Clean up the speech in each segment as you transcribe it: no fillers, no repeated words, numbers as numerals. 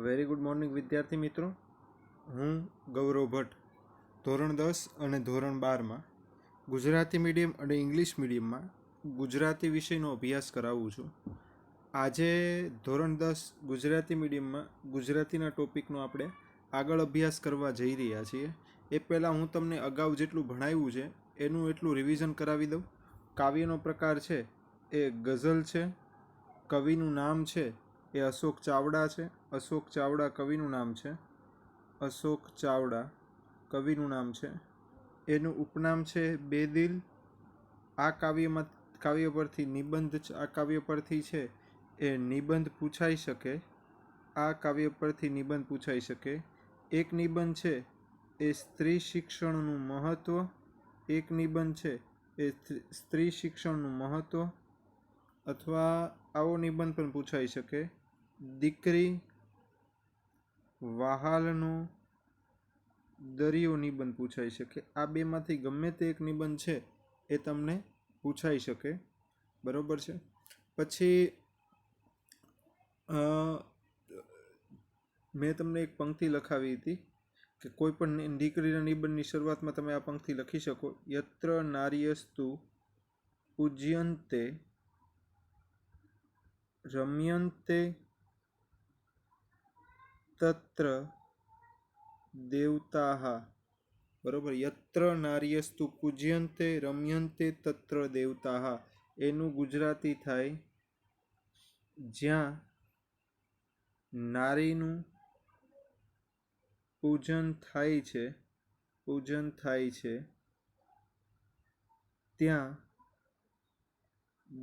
Very good morning વિદ્યાર્થી મિત્રો. હું ગૌરવ ભટ્ટ ધોરણ 10 અને ધોરણ 12માં ગુજરાતી મીડિયમ અને ઇંગ્લિશ મીડિયમમાં ગુજરાતી વિષયનો અભ્યાસ કરાવું છું. આજે ધોરણ 10 ગુજરાતી મીડિયમમાં ગુજરાતીના ટોપિકનો આપણે આગળ અભ્યાસ કરવા જઈ રહ્યા છીએ. એ પહેલાં હું તમને અગાઉ જેટલું ભણાવ્યું છે એનું એટલું રિવિઝન કરાવી દઉં. કાવ્યનો પ્રકાર છે એ ગઝલ છે. કવિનું નામ છે એ અશોક ચાવડા છે. અશોક ચાવડા કવિનું નામ છે. અશોક ચાવડા કવિનું નામ છે. એનું ઉપનામ છે બેદિલ. આ કાવ્ય પરથી નિબંધ આ કાવ્ય પરથી છે એ નિબંધ પૂછાઈ શકે. આ કાવ્ય પરથી નિબંધ પૂછાઈ શકે. એક નિબંધ છે એ સ્ત્રી શિક્ષણનું મહત્ત્વ. એક નિબંધ છે એ સ્ત્રી શિક્ષણનું મહત્ત્વ અથવા આવો નિબંધ પણ પૂછાઈ શકે. દીકરી વહાલનો દરિયો નિબંધ પૂછાઈ શકે. આ બેમાંથી ગમે તે એક નિબંધ છે એ તમને પૂછાઈ શકે. બરોબર છે. પછી મેં તમને એક પંક્તિ લખાવી હતી કે કોઈ પણ દીકરીના નિબંધની શરૂઆતમાં તમે આ પંક્તિ લખી શકો. યત્ર નાર્યસ્તુ પૂજ્યંતે રમ્યંતે તત્ર દેવતાઃ. બરોબર. યત્ર નાર્યસ્તુ પૂજ્યંતે રમ્યંતે તત્ર દેવતાઃ. એનું ગુજરાતી થાય જ્યાં નારીનું પૂજન થાય છે ત્યાં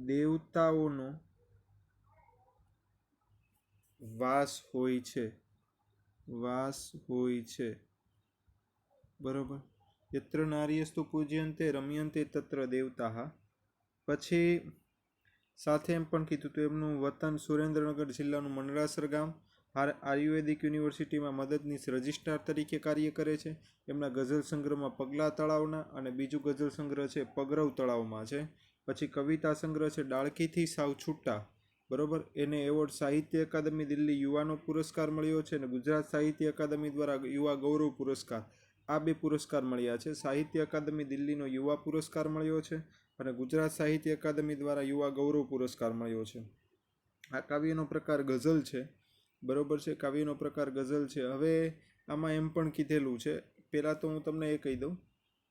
દેવતાઓનો વાસ હોય છે. બરોબર. યત્ર નાર્યસ્તુ પૂજ્યંતે રમ્યંતે તત્ર દેવતાઃ. પછી સાથે એમ પણ કીધું હતું એમનું વતન સુરેન્દ્રનગર જિલ્લાનું મંડળાસર ગામ. આયુર્વેદિક યુનિવર્સિટીમાં મદદનીશ રજિસ્ટ્રાર તરીકે કાર્ય કરે છે. એમના ગઝલ સંગ્રહમાં પગલા તળાવના અને બીજું ગઝલ સંગ્રહ છે પગરવ તળાવમાં છે. પછી કવિતા સંગ્રહ છે ડાળખીથી સાવ છૂટા. બરોબર. એને એવોર્ડ સાહિત્ય અકાદમી દિલ્હી યુવાનો પુરસ્કાર મળ્યો છે અને ગુજરાત સાહિત્ય અકાદમી દ્વારા યુવા ગૌરવ પુરસ્કાર. આ બે પુરસ્કાર મળ્યા છે. સાહિત્ય અકાદમી દિલ્હીનો યુવા પુરસ્કાર મળ્યો છે અને ગુજરાત સાહિત્ય અકાદમી દ્વારા યુવા ગૌરવ પુરસ્કાર મળ્યો છે. આ કાવ્યનો પ્રકાર ગઝલ છે. બરોબર છે. કાવ્યનો પ્રકાર ગઝલ છે. હવે આમાં એમ પણ કીધેલું છે, પહેલાં તો હું તમને એ કહી દઉં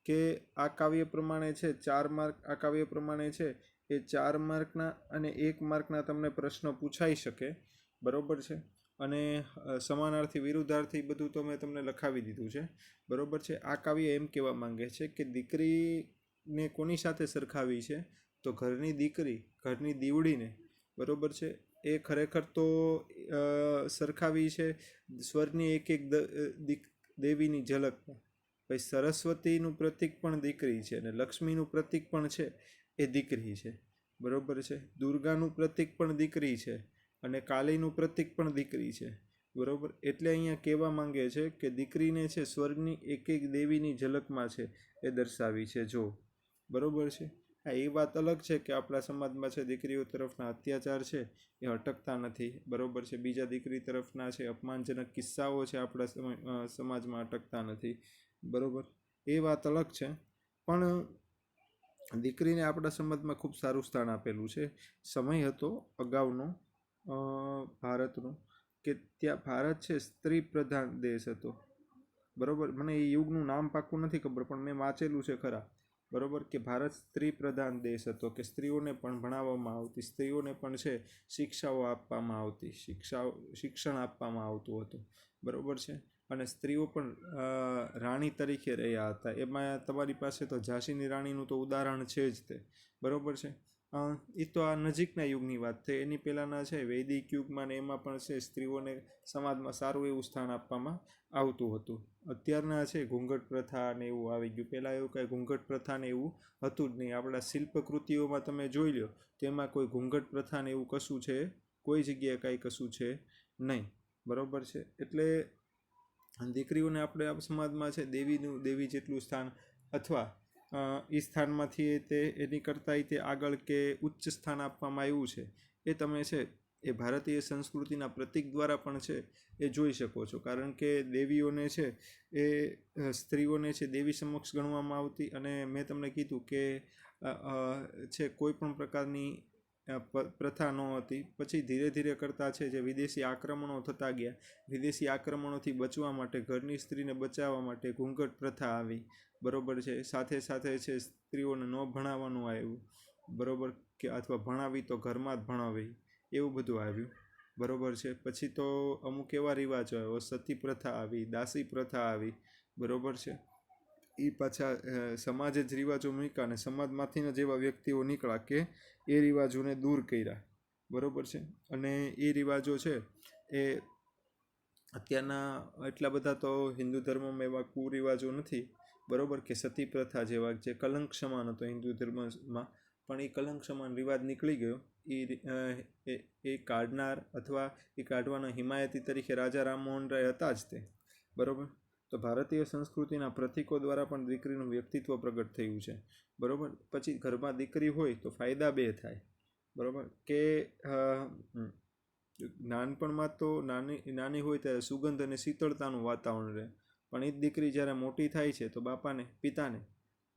કે આ કાવ્ય પ્રમાણે છે 4 માર્ક. આ કાવ્ય પ્રમાણે છે એ 4 માર્કના અને 1 માર્કના તમને પ્રશ્ન પૂછાઈ શકે. બરોબર છે. અને સમાનાર્થી વિરુદ્ધાર્થી બધું તો મેં તમને લખાવી દીધું છે. બરોબર છે. આ કાવ્ય એમ કહેવા માંગે છે કે દીકરીને કોની સાથે સરખાવી છે તો ઘરની દીકરી, ઘરની દીવડીને. બરોબર છે. એ ખરેખર તો સરખાવી છે સ્વર્ગની એક એક દેવીની ઝલકમાં. ભાઈ સરસ્વતીનું પ્રતીક પણ દીકરી છે અને લક્ષ્મીનું પ્રતીક પણ છે એ દીકરી છે. બરોબર છે. દુર્ગાનું પ્રતીક પણ દીકરી છે અને કાલીનું પ્રતીક પણ દીકરી છે. બરોબર. એટલે અહીંયા કહેવા માંગે છે કે દીકરીને છે સ્વર્ગની એક એક દેવીની ઝલકમાં છે એ દર્શાવી છે જો. બરોબર છે. હા, એ વાત અલગ છે કે આપણા સમાજમાં છે દીકરીઓ તરફના અત્યાચાર છે એ અટકતા નથી. બરોબર છે. બીજા દીકરી તરફના છે અપમાનજનક કિસ્સાઓ છે આપણા સમાજમાં અટકતા નથી. બરોબર. એ વાત અલગ છે. પણ દીકરીને આપણા સમાજમાં ખૂબ સારું સ્થાન આપેલું છે. સમય હતો અગાઉનો ભારતનો કે ત્યાં ભારત છે સ્ત્રી પ્રધાન દેશ હતો. બરોબર. મને એ યુગનું નામ પાક્કું નથી ખબર પણ મેં વાંચેલું છે ખરા. બરોબર. કે ભારત સ્ત્રી પ્રધાન દેશ હતો કે સ્ત્રીઓને પણ ભણાવવામાં આવતી, સ્ત્રીઓને પણ છે શિક્ષાઓ આપવામાં આવતી, શિક્ષણ આપવામાં આવતું હતું. બરોબર છે. અને સ્ત્રીઓ પણ રાણી તરીકે રહ્યા હતા. એમાં તમારી પાસે તો ઝાંસીની રાણીનું તો ઉદાહરણ છે જ તે. બરોબર છે. એ તો આ નજીકના યુગની વાત થઈ. એની પહેલાંના છે વૈદિક યુગમાં ને એમાં પણ છે સ્ત્રીઓને સમાજમાં સારું એવું સ્થાન આપવામાં આવતું હતું. અત્યારના છે ઘૂંઘટ પ્રથા ને એવું આવી ગયું. પહેલાં એવું કાંઈ ઘૂંઘટ પ્રથા ને એવું હતું જ નહીં. આપણા શિલ્પકૃતિઓમાં તમે જોઈ લો તેમાં કોઈ ઘૂંઘટ પ્રથા ને એવું કશું છે કોઈ જગ્યાએ કાંઈ કશું છે નહીં. બરોબર છે. એટલે દીકરીઓને આપણે આ સમાજમાં છે દેવી જેટલું સ્થાન અથવા એ સ્થાનમાંથી તે એની કરતાંય તે આગળ કે ઉચ્ચ સ્થાન આપવામાં આવ્યું છે એ તમે છે એ ભારતીય સંસ્કૃતિના પ્રતીક દ્વારા પણ છે એ જોઈ શકો છો. કારણ કે દેવીઓને છે એ સ્ત્રીઓને છે દેવી સમક્ષ ગણવામાં આવતી, અને મેં તમને કીધું કે છે કોઈ પણ પ્રકારની પ્રથા ન હતી. પછી ધીરે ધીરે કરતાં છે જે વિદેશી આક્રમણો થતા ગયા, વિદેશી આક્રમણોથી બચવા માટે, ઘરની સ્ત્રીને બચાવવા માટે ઘૂંઘટ પ્રથા આવી, બરોબર છે. સાથે સાથે છે સ્ત્રીઓને ન ભણાવવાનું આવ્યું, બરોબર, કે અથવા ભણાવી તો ઘરમાં જ ભણાવી, એવું બધું આવ્યું, બરોબર છે. પછી તો અમુક એવા રિવાજો આવ્યો, સતી પ્રથા આવી, દાસી પ્રથા આવી, બરોબર છે. એ પાછા સમાજે જ રિવાજો મૂક્યા અને સમાજમાંથી જ એવા વ્યક્તિઓ નીકળ્યા કે એ રિવાજોને દૂર કર્યા, બરોબર છે. અને એ રિવાજો છે એ અત્યારના એટલા બધા તો હિન્દુ ધર્મમાં એવા કુરિવાજો નથી, બરોબર, કે સતી પ્રથા જેવા જે કલંક સમાન હતો હિન્દુ ધર્મમાં, પણ એ કલંક સમાન રિવાજ નીકળી ગયો. એ કાઢનાર અથવા એ કાઢવાના હિમાયતી તરીકે રાજા રામમોહન રાય હતા જ તે, બરોબર. તો ભારતીય સંસ્કૃતિના પ્રતીકો દ્વારા પણ દીકરીનું વ્યક્તિત્વ પ્રગટ થયું છે, બરોબર. પછી ઘરમાં દીકરી હોય તો ફાયદા બે થાય, બરોબર, કે નાનપણમાં તો નાની હોય ત્યારે સુગંધ અને શીતળતાનું વાતાવરણ રહે, પણ એ જ દીકરી જ્યારે મોટી થાય છે તો બાપાને, પિતાને,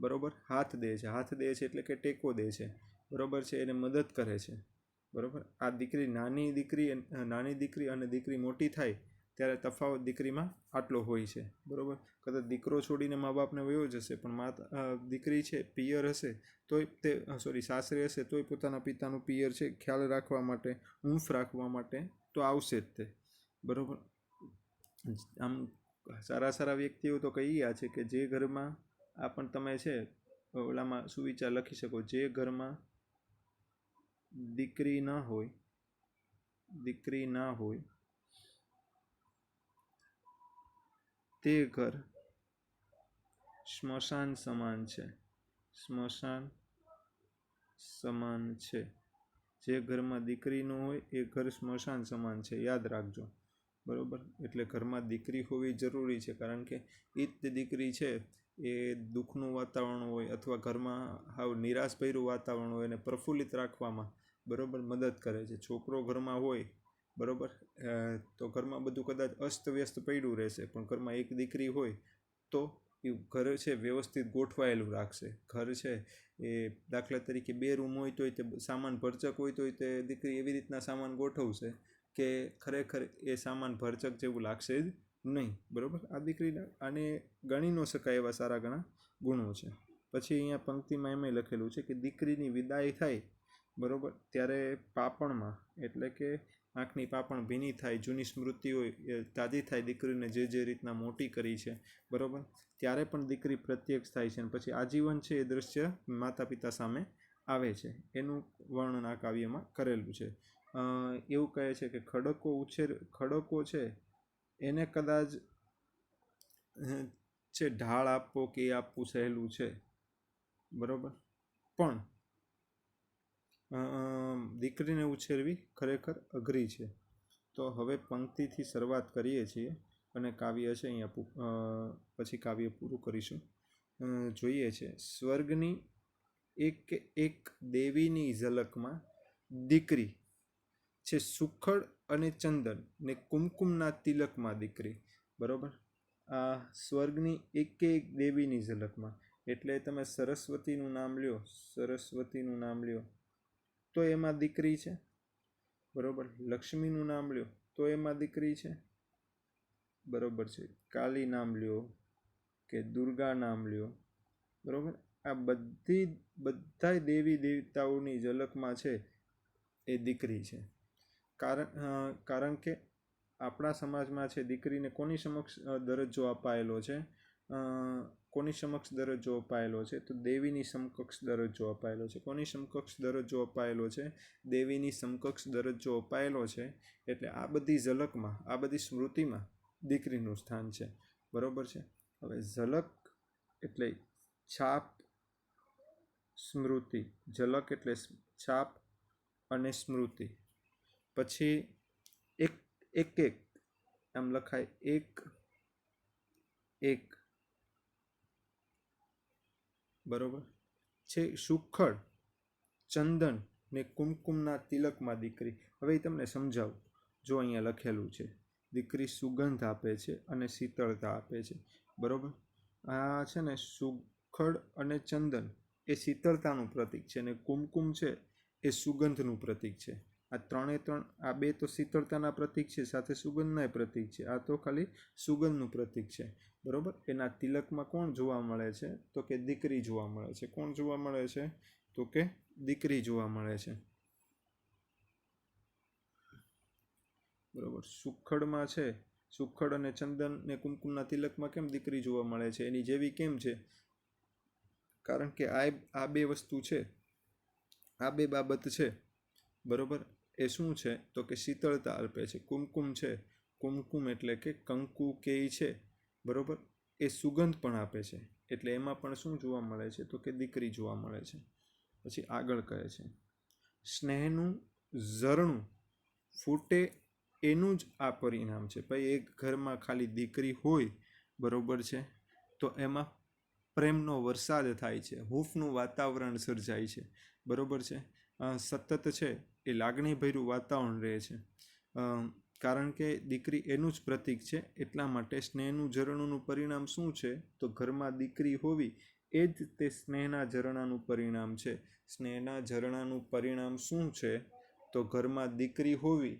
બરોબર, હાથ દે છે. હાથ દે છે એટલે કે ટેકો દે છે, બરોબર છે, એને મદદ કરે છે, બરોબર. આ દીકરી નાની દીકરી અને દીકરી મોટી થાય ત્યારે તફાવત દીકરીમાં આટલો હોય છે, બરોબર. કદાચ દીકરો છોડીને મા બાપને વયો જશે, પણ દીકરી છે પિયર હશે તોય તે સાસરે હશે તોય પોતાના પિતાનું પિયર છે ખ્યાલ રાખવા માટે, ઊંફ રાખવા માટે તો આવશે જ તે, બરોબર. આમ સારા વ્યક્તિઓ તો કહી ગયા છે કે જે ઘરમાં આ પણ તમે છે ઓલામાં સુવિચાર લખી શકો, જે ઘરમાં દીકરી ના હોય તે ઘર સ્મશાન સમાન છે, સ્મશાન સમાન છે. જે ઘરમાં દીકરી ન હોય એ ઘર સ્મશાન સમાન છે, યાદ રાખજો, બરોબર. એટલે ઘરમાં દીકરી હોવી જરૂરી છે, કારણ કે એ જ દીકરી છે એ દુઃખનું વાતાવરણ હોય અથવા ઘરમાં હાવ નિરાશભર્યું વાતાવરણ હોય એને પ્રફુલ્લિત રાખવામાં, બરોબર, મદદ કરે છે. છોકરો ઘરમાં હોય, બરોબર, તો ઘરમાં બધું કદાચ અસ્તવ્યસ્ત પડ્યું રહેશે, પણ ઘરમાં એક દીકરી હોય તો એ ઘર છે વ્યવસ્થિત ગોઠવાયેલું રાખશે. ઘર છે એ દાખલા તરીકે 2 રૂમ હોય તોય તે સામાન ભરચક હોય તોય તે દીકરી એવી રીતના સામાન ગોઠવશે કે ખરેખર એ સામાન ભરચક જેવું લાગશે જ નહીં, બરોબર. આ દીકરીના આને ગણી ન શકાય એવા સારા ઘણા ગુણો છે. પછી અહીંયા પંક્તિમાં એમ લખેલું છે કે દીકરીની વિદાય થાય, બરોબર, ત્યારે પાપણમાં, એટલે કે આંખની પાપણ ભીની થાય, જૂની સ્મૃતિ હોય એ તાજી થાય, દીકરીને જે રીતના મોટી કરી છે, બરોબર, ત્યારે પણ દીકરી પ્રત્યક્ષ થાય છે. અને પછી આજીવન છે એ દ્રશ્ય માતા પિતા સામે આવે છે, એનું વર્ણન આ કાવ્યમાં કરેલું છે. એવું કહે છે કે ખડકો છે એને કદાચ છે ઢાળ આપવો કે એ આપવું સહેલું છે, બરોબર, પણ દીકરીને ઉછેરવી ખરેખર અઘરી છે. તો હવે પંક્તિથી શરૂઆત કરીએ છીએ અને કાવ્ય છે અહીંયા પછી કાવ્ય પૂરું કરીશું. જોઈએ છે, સ્વર્ગની એક દેવીની ઝલકમાં દીકરી છે સુખડ અને ચંદન ને કુમકુમના તિલકમાં દીકરી, બરોબર. આ સ્વર્ગની એક દેવીની ઝલકમાં, એટલે તમે સરસ્વતીનું નામ લ્યો તો એમાં દીકરી છે, બરોબર. લક્ષ્મીનું નામ લ્યો તો એમાં દીકરી છે, બરોબર છે. કાલી નામ લ્યો કે દુર્ગા નામ લ્યો, બરોબર. આ બધા દેવી દેવતાઓની ઝલકમાં છે એ દીકરી છે. કારણ કે આપણા સમાજમાં છે દીકરીને કોની સમક્ષ દરજ્જો અપાયેલો છે? કોની સમક્ષ દરજ્જો અપાયેલો છે? તો દેવીની સમકક્ષ દરજ્જો અપાયેલો છે. કોની સમકક્ષ દરજ્જો અપાયેલો છે? દેવીની સમકક્ષ દરજ્જો અપાયેલો છે. એટલે આ બધી ઝલકમાં, આ બધી સ્મૃતિમાં દીકરીનું સ્થાન છે, બરોબર છે. હવે ઝલક એટલે છાપ, સ્મૃતિ. ઝલક એટલે છાપ અને સ્મૃતિ. પછી એક આમ લખાય, એક બરોબર છે. સુખડ, ચંદન ને કુમકુમના તિલકમાં દીકરી. હવે એ તમને સમજાવું. જો અહીંયા લખેલું છે, દીકરી સુગંધ આપે છે અને શીતળતા આપે છે. બરાબર, આ છે ને સુખડ અને ચંદન એ શીતળતાનું પ્રતીક છે, અને કુમકુમ છે એ સુગંધનું પ્રતીક છે. આ ત્રણે ત્રણ, આ બે તો શીતળતાના પ્રતીક છે, સાથે સુગંધના પ્રતીક છે. આ તો ખાલી સુગંધનું પ્રતીક છે. બરાબર, એના તિલકમાં કોણ જોવા મળે છે? તો કે દીકરી જોવા મળે છે. કોણ જોવા મળે છે? તો કે દીકરી જોવા મળે છે. બરાબર, સુખડમાં છે, સુખડ અને ચંદન ને કુમકુમના તિલકમાં કેમ દીકરી જોવા મળે છે? એની જેવી કેમ છે? કારણ કે આ બે વસ્તુ છે, આ બે બાબત છે. બરાબર, એ શું છે? તો કે શીતળતા આપે છે. કુમકુમ છે, કુમકુમ એટલે કે કંકુ કેય છે. બરાબર, એ સુગંધ પણ આપે છે. એટલે એમાં પણ શું જોવા મળે છે? તો કે દીકરી જોવા મળે છે. પછી આગળ કહે છે, સ્નેહનું ઝરણું ફૂટે એનું જ આ પરિણામ છે. ભાઈ, એક ઘરમાં ખાલી દીકરી હોય, બરાબર છે, તો એમાં પ્રેમનો વરસાદ થાય છે, હૂંફનું વાતાવરણ સર્જાય છે. બરાબર છે, સતત છે એ લાગણીભર્યું વાતાવરણ રહે છે. કારણ કે દીકરી એનું જ પ્રતીક છે. એટલા માટે સ્નેહનું ઝરણુંનું પરિણામ શું છે? તો ઘરમાં દીકરી હોવી એ જ તે સ્નેહના ઝરણાનું પરિણામ છે. સ્નેહના ઝરણાનું પરિણામ શું છે? તો ઘરમાં દીકરી હોવી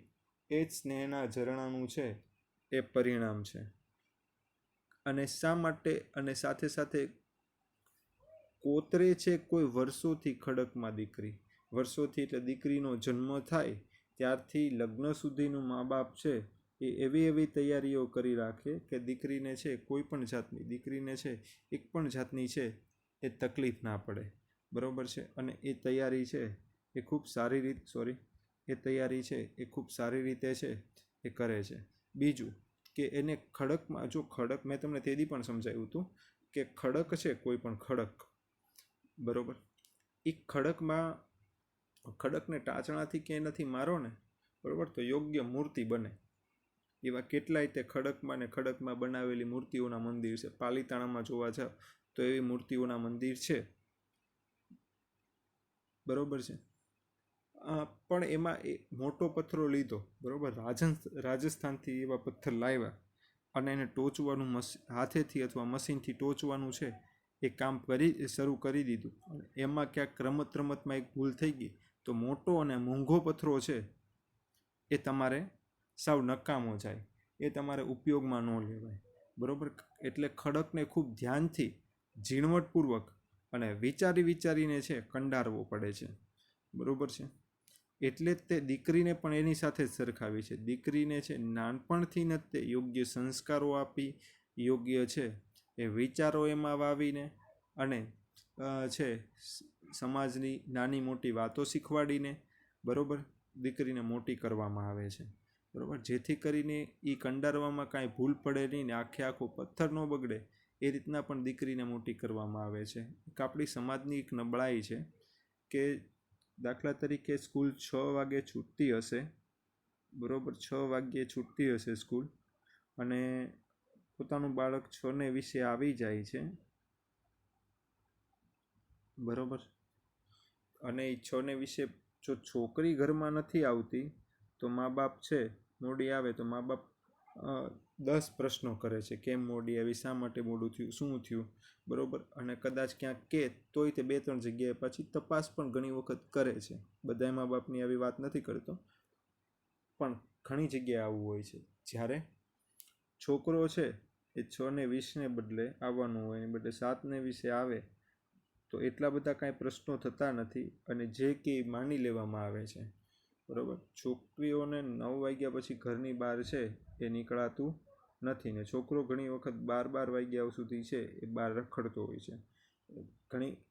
એ જ સ્નેહના ઝરણાનું છે એ પરિણામ છે. અને શા માટે? અને સાથે સાથે કોતરે છે કોઈ વર્ષોથી ખડકમાં દીકરી. વર્ષોથી એટલે દીકરીનો જન્મ થાય ત્યારથી લગ્ન સુધીનું મા બાપ છે એ એવી તૈયારીઓ કરી રાખે કે દીકરીને છે કોઈ પણ જાતની, દીકરીને છે એક પણ જાતની છે એ તકલીફ ના પડે. બરાબર છે, અને એ તૈયારી છે એ ખૂબ સારી રીતે છે એ કરે છે. બીજું કે એને ખડકમાં, જો ખડક, મેં તમને તેદી પણ સમજાવ્યું હતું કે ખડક છે, કોઈ પણ ખડક, બરાબર, એ ખડકને ટાચણાથી ક્યાંય નથી મારો ને, બરાબર, તો યોગ્ય મૂર્તિ બને. એવા કેટલાય તે ખડકમાં બનાવેલી મૂર્તિઓના મંદિર છે. પાલીતાણામાં જોવા જાવ તો એવી મૂર્તિઓના મંદિર છે. બરાબર છે, પણ એમાં એ મોટો પથ્થરો લીધો, બરાબર, રાજસ્થાનથી એવા પથ્થર લાવ્યા અને એને ટોચવાનું હાથેથી અથવા મશીનથી ટોચવાનું છે એ કામ શરૂ કરી દીધું. એમાં ક્યાંક રમતમાં એક ભૂલ થઈ ગઈ તો મોટો અને મોંઘો પથ્થરો છે એ તમારે સાવ નકામો જાય, એ તમારે ઉપયોગમાં ન લેવાય. બરાબર, એટલે ખડકને ખૂબ ધ્યાનથી, ઝીણવટપૂર્વક અને વિચારીને છે કંડારવો પડે છે. બરાબર છે, એટલે જ તે દીકરીને પણ એની સાથે જ સરખાવી છે. દીકરીને છે નાનપણથી જ તે યોગ્ય સંસ્કારો આપી, યોગ્ય છે એ વિચારો એમાં વાવીને અને છે સમાજની નાની મોટી વાતો શીખવાડીને, બરાબર, દીકરીને મોટી કરવામાં આવે છે. બરાબર, જેથી કરીને એ કંડારવામાં કાંઈ ભૂલ પડે નહીં ને આખો પથ્થર ન બગડે, એ રીતના પણ દીકરીને મોટી કરવામાં આવે છે. એક આપણી સમાજની એક નબળાઈ છે કે દાખલા તરીકે સ્કૂલ 6 વાગે છૂટતી હશે, બરાબર, 6 વાગ્યે છૂટતી હશે સ્કૂલ, અને પોતાનું બાળક 6:20 આવી જાય છે, બરાબર, અને એ 6:20 જો છોકરી ઘરમાં નથી આવતી તો મા બાપ છે, મોડી આવે તો મા બાપ 10 પ્રશ્નો કરે છે. કેમ મોડી આવી, શા માટે મોડું થયું, શું થયું, બરાબર, અને કદાચ ક્યાંક કે તોય તે 2-3 જગ્યાએ પછી તપાસ પણ ઘણી વખત કરે છે. બધા મા બાપની આવી વાત નથી કરતો, પણ ઘણી જગ્યાએ આવું હોય છે. જ્યારે છોકરો છે એ 6:20 બદલે આવવાનું હોય, બદલે 7:20 આવે તો એટલા બધા કાંઈ પ્રશ્નો થતા નથી અને જે કે માની લેવામાં આવે છે. બરાબર, છોકરીઓને 9 વાગ્યા પછી ઘરની બહાર છે એ નીકળાતું નથી, ને છોકરો ઘણી વખત 12 વાગ્યા સુધી છે એ બહાર રખડતો હોય છે.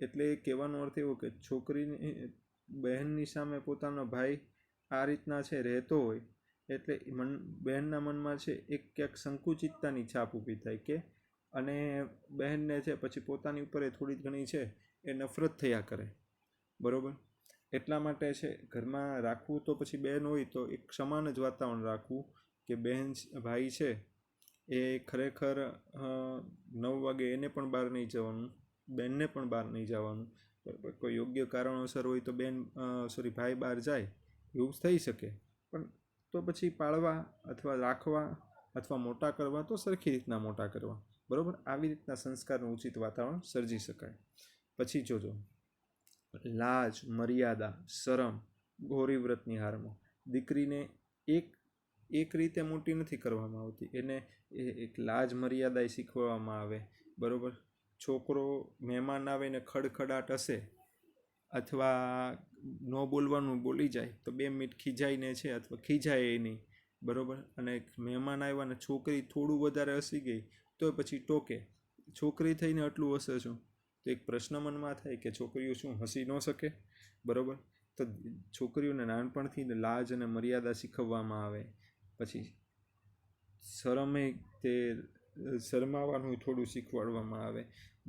એટલે એ કહેવાનો અર્થ એવો કે છોકરીની બહેનની સામે પોતાનો ભાઈ આ રીતના છે રહેતો હોય એટલે બહેનના મનમાં છે એક ક્યાંક સંકુચિતતાની છાપ ઊભી થાય કે, અને બહેનને છે પછી પોતાની ઉપર થોડી ઘણી છે એ નફરત થયા કરે. બરાબર, એટલા માટે છે ઘરમાં રાખવું તો પછી બહેન હોય તો એક સમાન જ વાતાવરણ રાખવું કે બહેન ભાઈ છે એ ખરેખર 9 વાગે એને પણ બહાર નહીં જવાનું, બેનને પણ બહાર નહીં જવાનું. બરાબર, કોઈ યોગ્ય કારણોસર હોય તો ભાઈ બહાર જાય, એવું થઈ શકે, પણ તો પછી પાળવા અથવા રાખવા અથવા મોટા કરવા તો સરખી રીતના મોટા કરવા, બરાબર. આવી રીતના સંસ્કારનું ઉચિત વાતાવરણ સર્જી શકાય. પછી જોજો, લાજ, મર્યાદા, શરમ, ગૌરીવ્રતની હારમાં દીકરીને એક રીતે મોટી નથી કરવામાં આવતી, એને એક લાજ મર્યાદા શીખવવામાં આવે, બરાબર. છોકરો મહેમાન આવે ને ખડખડાટ હશે અથવા ન બોલવાનું બોલી જાય તો 2 મિનિટ ખીજાઈને છે અથવા ખીજાય એ નહીં, બરાબર. અને મહેમાન આવ્યા ને છોકરી થોડું વધારે હસી ગઈ તો પછી ટોકે, છોકરી થઈને આટલું હસે છું. તો એક પ્રશ્ન મનમાં થાય કે છોકરીઓ શું હસી ન શકે, બરાબર. તો છોકરીઓને નાનપણથી લાજ અને મર્યાદા શીખવવામાં આવે. પછી શરમે તે શરમાવાનું થોડું શીખવાડવામાં આવે.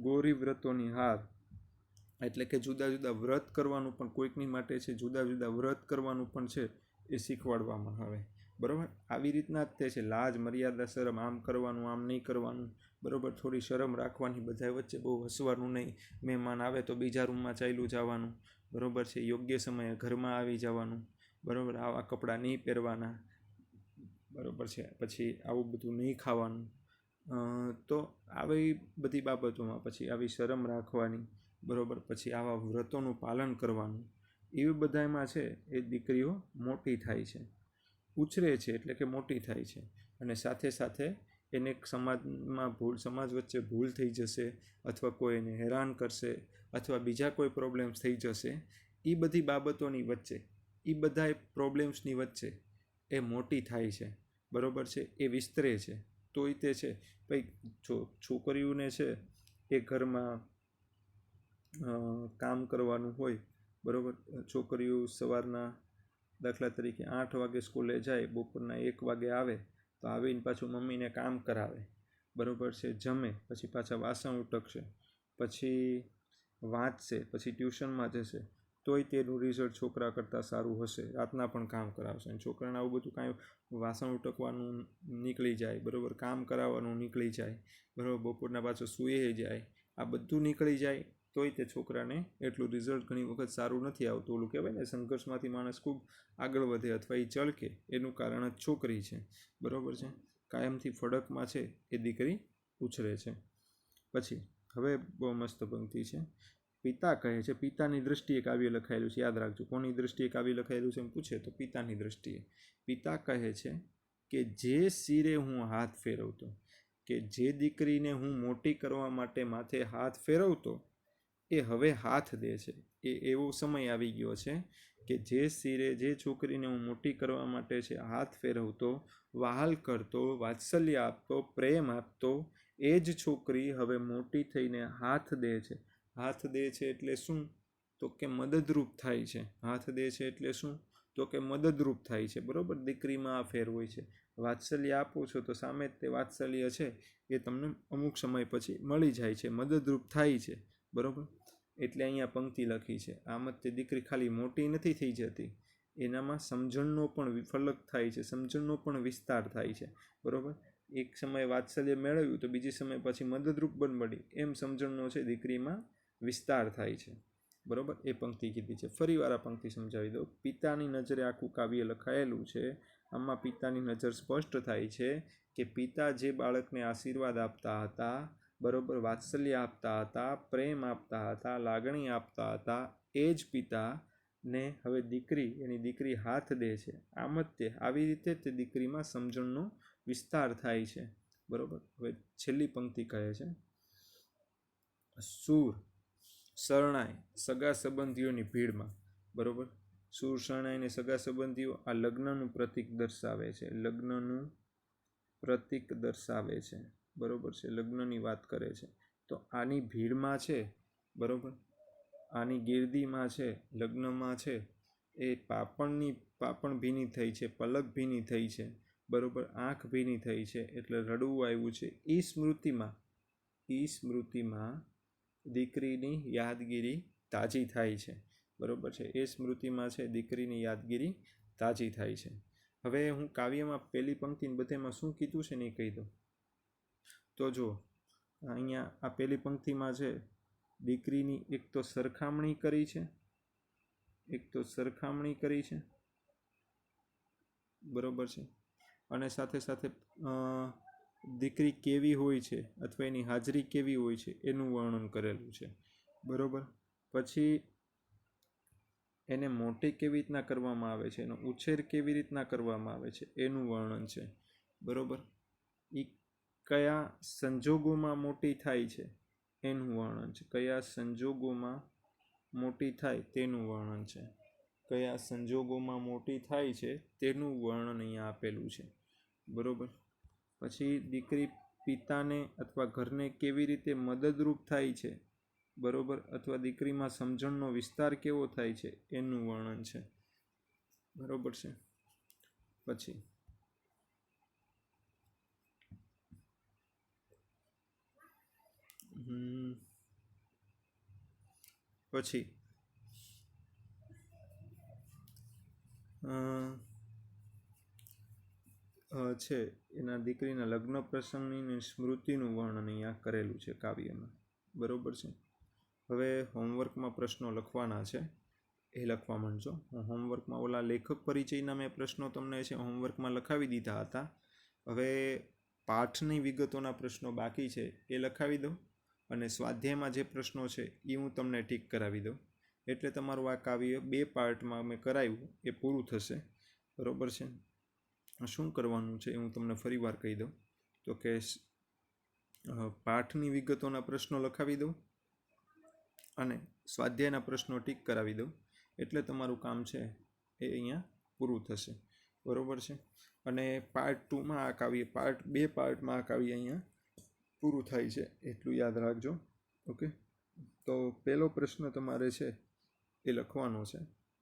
ગૌરી વ્રતોની હાર એટલે કે જુદા જુદા વ્રત કરવાનું પણ કોઈકની માટે છે, જુદા જુદા વ્રત કરવાનું પણ છે એ શીખવાડવામાં આવે, બરાબર. આવી રીતના જ તે છે લાજ, મર્યાદા, શરમ, આમ કરવાનું આમ નહીં કરવાનું, બરાબર. થોડી શરમ રાખવાની, બધા વચ્ચે બહુ હસવાનું નહીં, મહેમાન આવે તો બીજા રૂમમાં ચાલ્યું જવાનું, બરાબર છે. યોગ્ય સમયે ઘરમાં આવી જવાનું, બરાબર. આવા કપડાં નહીં પહેરવાના, બરાબર છે. પછી આવું બધું નહીં ખાવાનું. તો આવી બધી બાબતોમાં પછી આવી શરમ રાખવાની, બરાબર. પછી આવા વ્રતોનું પાલન કરવાનું, એવી બધામાં છે એ દીકરીઓ મોટી થાય છે, ઉછરે છે એટલે કે મોટી થાય છે. અને સાથે સાથે એને સમાજમાં સમાજ વચ્ચે ભૂલ થઈ જશે અથવા કોઈ એને હેરાન કરશે અથવા બીજા કોઈ પ્રોબ્લેમ્સ થઈ જશે, એ બધી બાબતોની વચ્ચે, એ બધા પ્રોબ્લેમ્સની વચ્ચે એ મોટી થાય છે, બરાબર છે. એ વિસ્તરે છે. તોય તે છે ભાઈ છોકરીઓને છે એ ઘરમાં કામ કરવાનું હોય, બરાબર. છોકરીઓ સવારના દાખલા તરીકે 8 વાગે સ્કૂલે જાય, બપોરના 1 વાગે આવે, તો આવીને પાછું મમ્મીને કામ કરાવે, બરાબર છે. જમે, પછી પાછા વાસણ ઉટકશે, પછી વાંચશે, પછી ટ્યુશનમાં જશે, તોય તેનું રિઝલ્ટ છોકરા કરતાં સારું હશે. રાતના પણ કામ કરાવશે અને છોકરાને આવું બધું કાંઈ વાસણ ઉટકવાનું નીકળી જાય, બરાબર, કામ કરાવવાનું નીકળી જાય, બરાબર, બપોરના પાછો સૂઈ જાય, આ બધું નીકળી જાય તોય તે છોકરાને એટલું રિઝલ્ટ ઘણી વખત સારું નથી આવતું. ઓલું કહેવાય ને, સંઘર્ષમાંથી માણસ ખૂબ આગળ વધે અથવા એ ચળકે, એનું કારણ જ છોકરી છે, બરાબર છે. કાયમથી ફડકમાં છે એ દીકરી ઉછરે છે. પછી હવે બહુ મસ્ત પંક્તિ છે. પિતા કહે છે, પિતાની દૃષ્ટિએ કાવ્ય લખાયેલું છે, યાદ રાખજો. કોની દૃષ્ટિએ કાવ્ય લખાયેલું છે એમ પૂછે તો પિતાની દૃષ્ટિએ. પિતા કહે છે કે જે શિરે હું હાથ ફેરવતો, કે જે દીકરીને હું મોટી કરવા માટે માથે હાથ ફેરવતો એ હવે હાથ દે છે. એ એવો સમય આવી ગયો છે કે જે શિરે, જે છોકરીને હું મોટી કરવા માટે છે હાથ ફેરવતો, વહાલ કરતો, વાત્સલ્ય આપતો, પ્રેમ આપતો, એ જ છોકરી હવે મોટી થઈને હાથ દે છે. હાથ દે છે એટલે શું? તો કે મદદરૂપ થાય છે. હાથ દે છે એટલે શું? તો કે મદદરૂપ થાય છે, બરાબર. દીકરીમાં આ ફેર હોય છે. વાત્સલ્ય આપો છો તો સામે તે વાત્સલ્ય છે એ તમને અમુક સમય પછી મળી જાય છે, મદદરૂપ થાય છે, બરાબર. એટલે અહીંયા પંક્તિ લખી છે. આમ જ તે દીકરી ખાલી મોટી નથી થઈ જતી, એનામાં સમજણનો પણ ફલક થાય છે, સમજણનો પણ વિસ્તાર થાય છે, બરાબર. એક સમયે વાત્સલ્ય મેળવ્યું તો બીજી સમય પછી મદદરૂપ પણ મળી, એમ સમજણનો છે દીકરીમાં વિસ્તાર થાય છે, બરાબર. એ પંક્તિ કીધી છે. ફરી વાર આ પંક્તિ સમજાવી દો. પિતાની નજરે આખું કાવ્ય લખાયેલું છે. આમાં પિતાની નજર સ્પષ્ટ થાય છે કે પિતા જે બાળકને આશીર્વાદ આપતા હતા, બરાબર, વાત્સલ્ય આપતા હતા, પ્રેમ આપતા હતા, લાગણી આપતા હતા, એ જ પિતાને હવે દીકરી, એની દીકરી હાથ દે છે. આમ જ તે આવી રીતે તે દીકરીમાં સમજણનો વિસ્તાર થાય છે, બરાબર. હવે છેલ્લી પંક્તિ કહે છે, સૂર, શરણાઈ, સગા સંબંધીઓની ભીડમાં, બરાબર. સૂર, શરણાઈ ને સગા સંબંધીઓ આ લગ્નનું પ્રતીક દર્શાવે છે, લગ્નનું પ્રતીક દર્શાવે છે, બરાબર છે. લગ્નની વાત કરે છે. તો આની ભીડમાં છે, બરાબર, આની ગીર્દીમાં છે, લગ્નમાં છે, એ પાપણ ભીની થઈ છે, પલક ભીની થઈ છે, બરાબર, આંખ ભીની થઈ છે, એટલે રડવું આવ્યું છે. એ સ્મૃતિમાં દીકરીની યાદગીરી તાજી થાય છે, બરાબર છે. એ સ્મૃતિમાં છે દીકરીની યાદગીરી તાજી થાય છે. હવે હું કાવ્યમાં પહેલી પંક્તિને બધેમાં શું કીધું છે ને એ કહી દઉં. તો જો અહીંયા આ પહેલી પંક્તિમાં છે દીકરીની એક તો સરખામણી કરી છે, બરોબર છે. અને સાથે સાથે દીકરી કેવી હોય છે અથવા એની હાજરી કેવી હોય છે એનું વર્ણન કરેલું છે. બરોબર. પછી એને મોટી કેવી રીતના કરવામાં આવે છે, એનો ઉછેર કેવી રીતના કરવામાં આવે છે એનું વર્ણન છે. બરોબર. એ કયા સંજોગોમાં મોટી થાય છે એનું વર્ણન છે. કયા સંજોગોમાં મોટી થાય તેનું વર્ણન છે. કયા સંજોગોમાં મોટી થાય છે તેનું વર્ણન અહીંયા આપેલું છે. બરોબર. પછી દીકરી પિતાને અથવા ઘરને કેવી રીતે મદદરૂપ થાય છે, બરોબર, અથવા દીકરીમાં સમજણનો વિસ્તાર કેવો થાય છે એનું વર્ણન છે. બરોબર છે. પછી પછી છે એના દીકરીના લગ્ન પ્રસંગની સ્મૃતિનું વર્ણન અહીંયા કરેલું છે કાવ્યમાં. બરોબર છે. હવે હોમવર્કમાં પ્રશ્નો લખવાના છે, એ લખવા માંડજો. હું હોમવર્કમાં ઓલા લેખક પરિચયના મેં પ્રશ્નો તમને છે હોમવર્કમાં લખાવી દીધા હતા. હવે પાઠની વિગતોના પ્રશ્નો બાકી છે એ લખાવી દઉં, અને સ્વાધ્યાયમાં જે પ્રશ્નો છે એ હું તમને ઠીક કરાવી દઉં. એટલે તમારું આ કાવ્ય 2 પાર્ટમાં મેં કરાવ્યું એ પૂરું થશે. બરોબર છે. શું કરવાનું છે એ હું તમને ફરી વાર કહી દઉં. તો કે પાઠની વિગતોના પ્રશ્નો લખાવી દઉં અને સ્વાધ્યાયના પ્રશ્નો ટીક કરાવી દઉં, એટલે તમારું કામ છે એ અહીંયા પૂરું થશે. બરોબર છે. અને પાર્ટ 2માં આ કાવ્ય, પાર્ટ 2 પાર્ટમાં આ કાવ્ય અહીંયા પૂરું થાય છે, એટલું યાદ રાખજો. ઓકે. તો પહેલો પ્રશ્ન તમારે છે એ લખવાનો છે.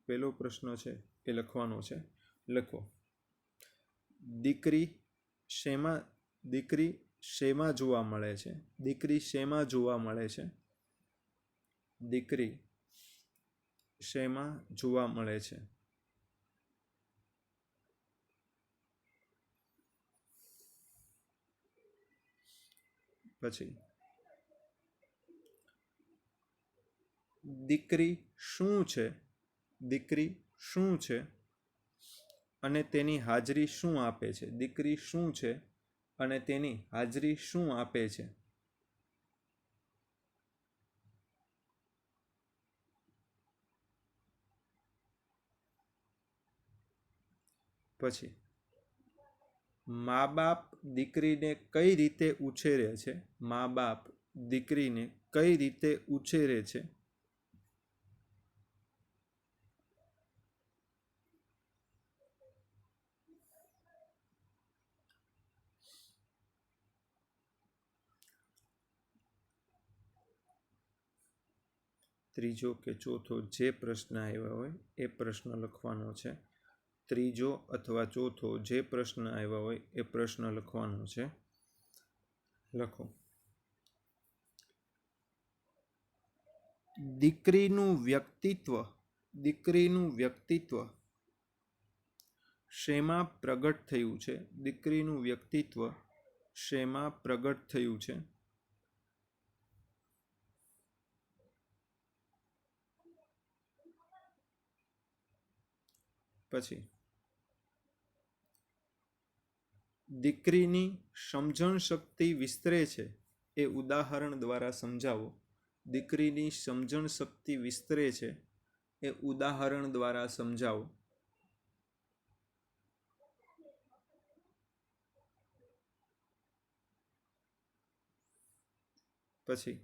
પહેલો પ્રશ્ન છે એ લખવાનો છે. લખો. દીકરી શેમાં જોવા મળે છે? દીકરી શેમાં જોવા મળે છે? દીકરી શેમાં જોવા મળે છે? પછી દીકરી શું છે? દીકરી શું છે અને તેની હાજરી શું આપે છે? દીકરી શું છે અને તેની હાજરી શું આપે છે? પછી મા બાપ દીકરીને કઈ રીતે ઉછેરે છે? મા બાપ દીકરીને કઈ રીતે ઉછેરે છે? ત્રીજો કે ચોથો જે પ્રશ્ન આવ્યા હોય એ પ્રશ્ન લખવાનો છે. ત્રીજો અથવા ચોથો જે પ્રશ્ન આવ્યા હોય એ પ્રશ્ન લખવાનો છે. લખો. દીકરીનું વ્યક્તિત્વ શેમાં પ્રગટ થયું છે? દીકરીનું વ્યક્તિત્વ શેમાં પ્રગટ થયું છે? પછી દીકરીની સમજણ શક્તિ વિસ્તરે છે એ ઉદાહરણ દ્વારા સમજાવો. દીકરીની સમજણ શક્તિ વિસ્તરે છે એ ઉદાહરણ દ્વારા સમજાવો. પછી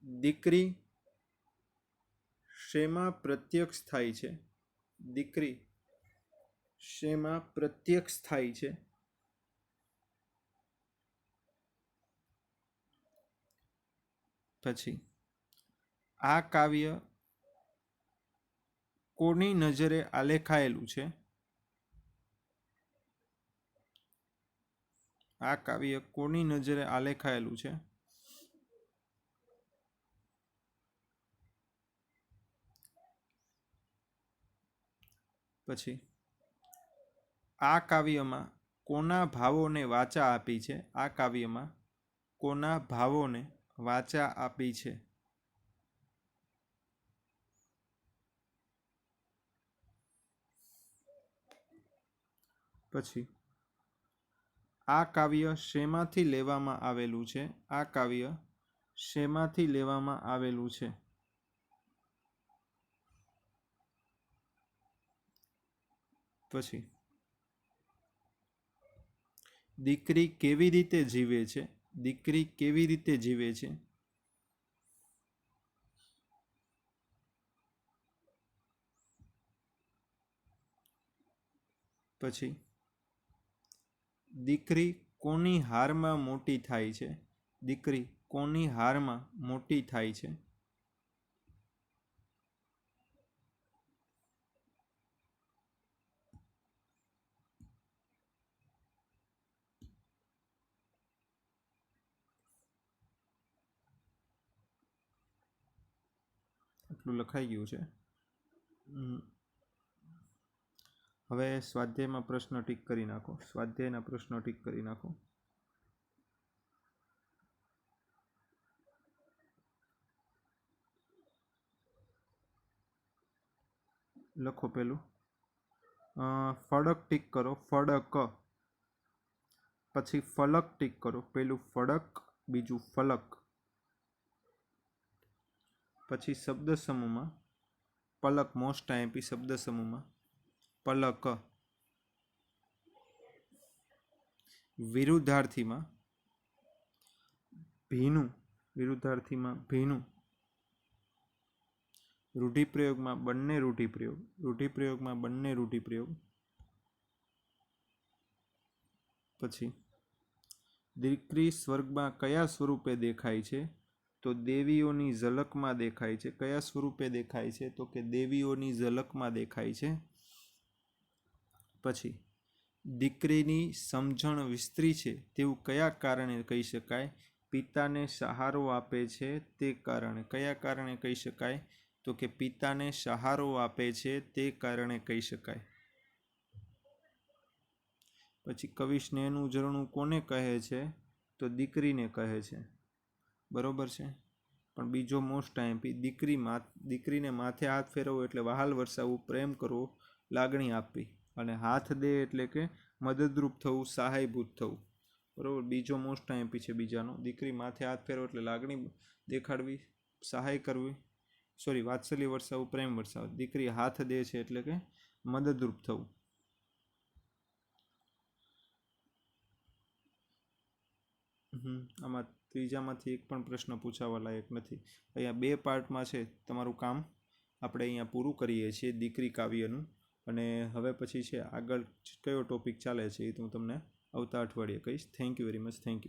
દીકરી શેમાં પ્રત્યક્ષ થાય છે? દીકરી શેમાં પ્રત્યક્ષ થાય છે? પછી આ કાવ્ય કોની નજરે આલેખાયેલું છે? આ કાવ્ય કોની નજરે આલેખાયેલું છે? પછી આ કાવ્યમાં કોના ભાવોને વાચા આપી છે? આ કાવ્યમાં કોના ભાવોને વાચા આપી છે? પછી આ કાવ્ય શેમાંથી લેવામાં આવેલું છે? આ કાવ્ય શેમાંથી લેવામાં આવેલું છે? પછી દીકરી કેવી રીતે જીવે છે? દીકરી કેવી રીતે જીવે છે? પછી દીકરી કોની હારમાં મોટી થાય છે? દીકરી કોની હારમાં મોટી થાય છે? આટલું લખાઈ ગયું છે. હવે સ્વાધ્યાયમાં પ્રશ્ન ટીક કરી નાખો. સ્વાધ્યાયના પ્રશ્નો ટીક કરી નાખો. લખો પેલું ફડક ટીક કરો. ફડક. પછી ફલક ટીક કરો. પેલું ફડક, બીજું ફલક. પછી શબ્દ સમૂહમાં પલક. મોસ્ટ આઈએમપી શબ્દ સમૂહમાં પલક. વિરુદ્ધાર્થીમાં ભીનું. વિરુદ્ધાર્થીમાં ભીનું. રૂઢિપ્રયોગમાં બંને રૂઢિપ્રયોગ. રૂઢિપ્રયોગમાં બંને રૂઢિપ્રયોગ. પછી દીકરી સ્વર્ગમાં કયા સ્વરૂપે દેખાય છે? તો દેવીઓની ઝલકમાં દેખાય છે. કયા સ્વરૂપે દેખાય છે? તો કે દેવીઓની ઝલકમાં દેખાય છે. પછી દીકરીની સમજણ વિસ્તરી છે તેવું કયા કારણે કહી શકાય? પિતાને સહારો આપે છે તે કારણે. કયા કારણે કહી શકાય? તો કે પિતાને સહારો આપે છે તે કારણે કહી શકાય. પછી કવિ સ્નેહનું ઝરણું કોને કહે છે? તો દીકરીને કહે છે. બરોબર છે. પણ બીજો મોસ્ટ આઈએમપી દીકરીને માથે હાથ ફેરવવો એટલે વહાલ વરસાવવું, પ્રેમ કરવો, લાગણી આપવી. અને હાથ દે એટલે કે મદદરૂપ થવું, સહાયભૂત થવું. બરોબર. બીજો મોસ્ટ આઈએમપી છે બીજાનો. દીકરી માથે હાથ ફેરવો એટલે લાગણી દેખાડવી, સહાય કરવી, વાત્સલ્ય વરસાવવું, પ્રેમ વરસાવવું. દીકરી હાથ દે છે એટલે કે મદદરૂપ થવું. આમાં ત્રીજામાંથી એક પણ પ્રશ્ન પૂછાવા લાયક નથી. અહીંયા 2 પાર્ટમાં છે. તમારું કામ આપણે અહીંયા પૂરું કરીએ છીએ દીકરી કાવ્યનું. અને હવે પછી છે આગળ કયો ટોપિક ચાલે છે એ તો હું તમને આવતા અઠવાડિયે કહીશ. Thank you very much. Thank you.